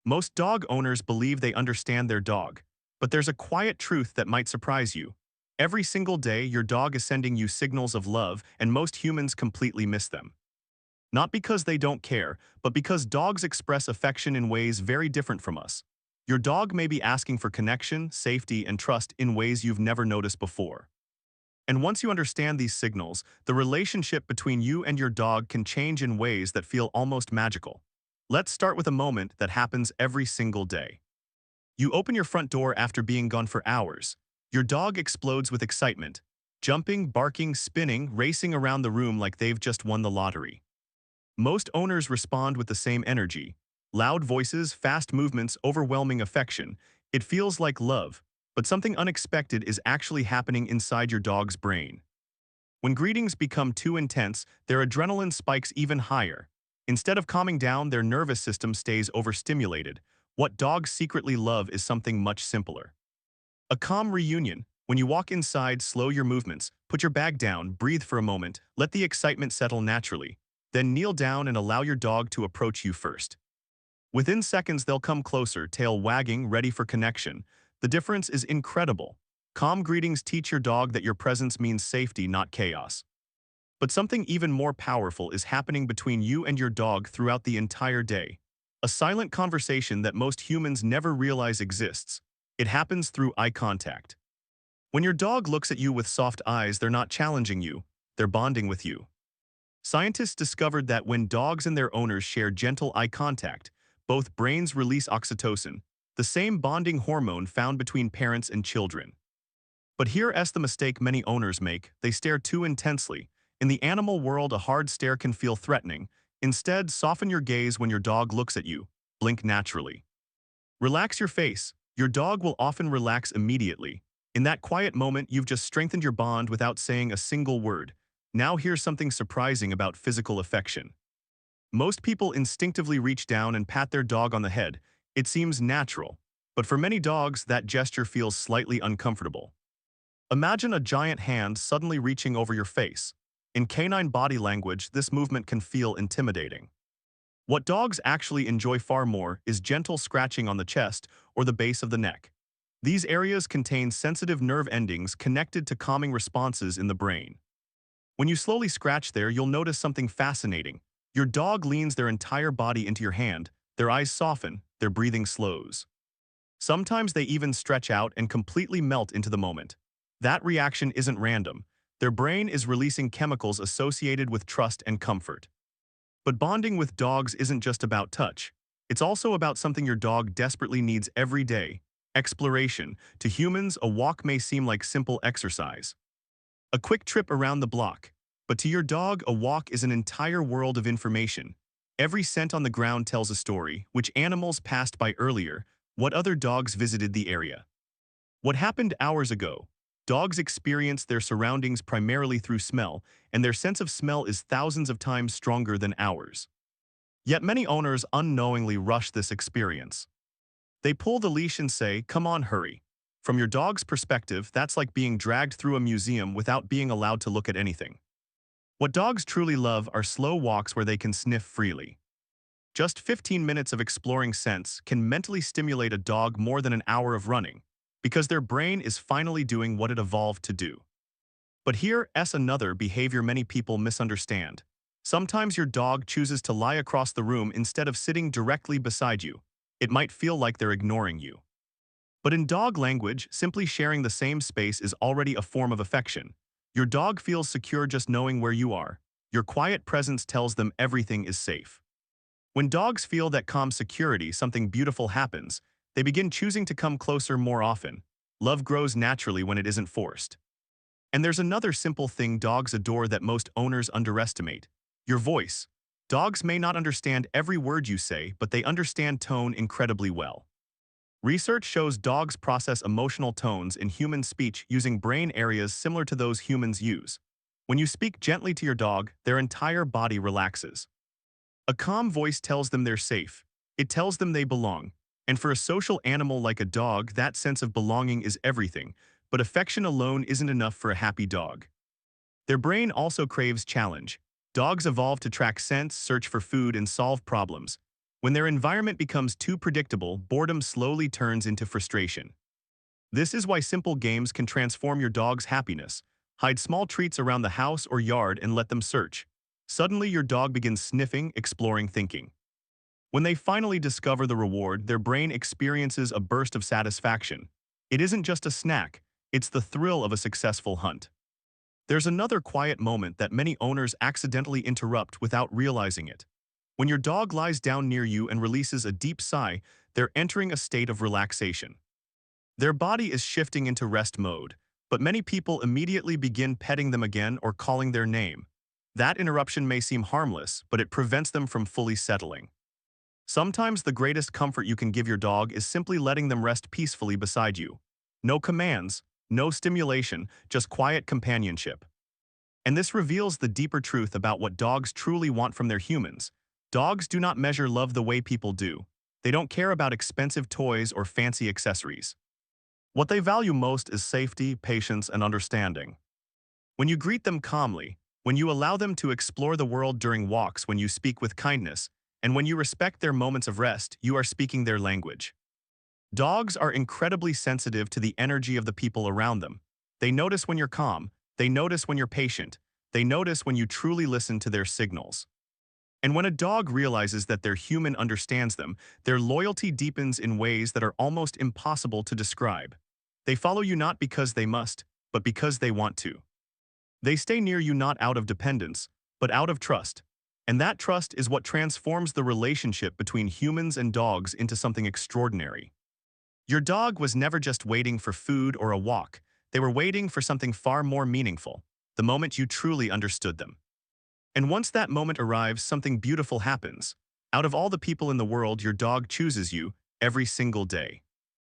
Most dog owners believe they understand their dog, but there's a quiet truth that might surprise you. Every single day, your dog is sending you signals of love, and most humans completely miss them. Not because they don't care, but because dogs express affection in ways very different from us. Your dog may be asking for connection, safety, and trust in ways you've never noticed before. And once you understand these signals, the relationship between you and your dog can change in ways that feel almost magical. Let's start with a moment that happens every single day. You open your front door after being gone for hours. Your dog explodes with excitement, jumping, barking, spinning, racing around the room like they've just won the lottery. Most owners respond with the same energy. Loud voices, fast movements, overwhelming affection. It feels like love, but something unexpected is actually happening inside your dog's brain. When greetings become too intense, their adrenaline spikes even higher. Instead of calming down, their nervous system stays overstimulated. What dogs secretly love is something much simpler. A calm reunion. When you walk inside, slow your movements, put your bag down, breathe for a moment, let the excitement settle naturally. Then kneel down and allow your dog to approach you first. Within seconds, they'll come closer, tail wagging, ready for connection. The difference is incredible. Calm greetings teach your dog that your presence means safety, not chaos. But something even more powerful is happening between you and your dog throughout the entire day. A silent conversation that most humans never realize exists. It happens through eye contact. When your dog looks at you with soft eyes, they're not challenging you, they're bonding with you. Scientists discovered that when dogs and their owners share gentle eye contact, both brains release oxytocin, the same bonding hormone found between parents and children. But here's the mistake many owners make: they stare too intensely. In the animal world, a hard stare can feel threatening. Instead, soften your gaze when your dog looks at you. Blink naturally. Relax your face. Your dog will often relax immediately. In that quiet moment, you've just strengthened your bond without saying a single word. Now here's something surprising about physical affection. Most people instinctively reach down and pat their dog on the head. It seems natural. But for many dogs, that gesture feels slightly uncomfortable. Imagine a giant hand suddenly reaching over your face. In canine body language, this movement can feel intimidating. What dogs actually enjoy far more is gentle scratching on the chest or the base of the neck. These areas contain sensitive nerve endings connected to calming responses in the brain. When you slowly scratch there, you'll notice something fascinating. Your dog leans their entire body into your hand, their eyes soften, their breathing slows. Sometimes they even stretch out and completely melt into the moment. That reaction isn't random. Their brain is releasing chemicals associated with trust and comfort. But bonding with dogs isn't just about touch. It's also about something your dog desperately needs every day: exploration. To humans, a walk may seem like simple exercise, a quick trip around the block. But to your dog, a walk is an entire world of information. Every scent on the ground tells a story: which animals passed by earlier, what other dogs visited the area, what happened hours ago. Dogs experience their surroundings primarily through smell, and their sense of smell is thousands of times stronger than ours. Yet many owners unknowingly rush this experience. They pull the leash and say, "Come on, hurry." From your dog's perspective, that's like being dragged through a museum without being allowed to look at anything. What dogs truly love are slow walks where they can sniff freely. Just 15 minutes of exploring scents can mentally stimulate a dog more than an hour of running, because their brain is finally doing what it evolved to do. But here's another behavior many people misunderstand. Sometimes your dog chooses to lie across the room instead of sitting directly beside you. It might feel like they're ignoring you. But in dog language, simply sharing the same space is already a form of affection. Your dog feels secure just knowing where you are. Your quiet presence tells them everything is safe. When dogs feel that calm security, something beautiful happens. They begin choosing to come closer more often. Love grows naturally when it isn't forced. And there's another simple thing dogs adore that most owners underestimate: your voice. Dogs may not understand every word you say, but they understand tone incredibly well. Research shows dogs process emotional tones in human speech using brain areas similar to those humans use. When you speak gently to your dog, their entire body relaxes. A calm voice tells them they're safe. It tells them they belong. And for a social animal like a dog, that sense of belonging is everything. But affection alone isn't enough for a happy dog. Their brain also craves challenge. Dogs evolved to track scents, search for food, and solve problems. When their environment becomes too predictable, boredom slowly turns into frustration. This is why simple games can transform your dog's happiness. Hide small treats around the house or yard and let them search. Suddenly, your dog begins sniffing, exploring, thinking. When they finally discover the reward, their brain experiences a burst of satisfaction. It isn't just a snack, it's the thrill of a successful hunt. There's another quiet moment that many owners accidentally interrupt without realizing it. When your dog lies down near you and releases a deep sigh, they're entering a state of relaxation. Their body is shifting into rest mode, but many people immediately begin petting them again or calling their name. That interruption may seem harmless, but it prevents them from fully settling. Sometimes the greatest comfort you can give your dog is simply letting them rest peacefully beside you. No commands, no stimulation, just quiet companionship. And this reveals the deeper truth about what dogs truly want from their humans. Dogs do not measure love the way people do. They don't care about expensive toys or fancy accessories. What they value most is safety, patience, and understanding. When you greet them calmly, when you allow them to explore the world during walks, when you speak with kindness, and when you respect their moments of rest, you are speaking their language. Dogs are incredibly sensitive to the energy of the people around them. They notice when you're calm, they notice when you're patient, they notice when you truly listen to their signals. And when a dog realizes that their human understands them, their loyalty deepens in ways that are almost impossible to describe. They follow you not because they must, but because they want to. They stay near you not out of dependence, but out of trust. And that trust is what transforms the relationship between humans and dogs into something extraordinary. Your dog was never just waiting for food or a walk. They were waiting for something far more meaningful, the moment you truly understood them. And once that moment arrives, something beautiful happens. Out of all the people in the world, your dog chooses you every single day.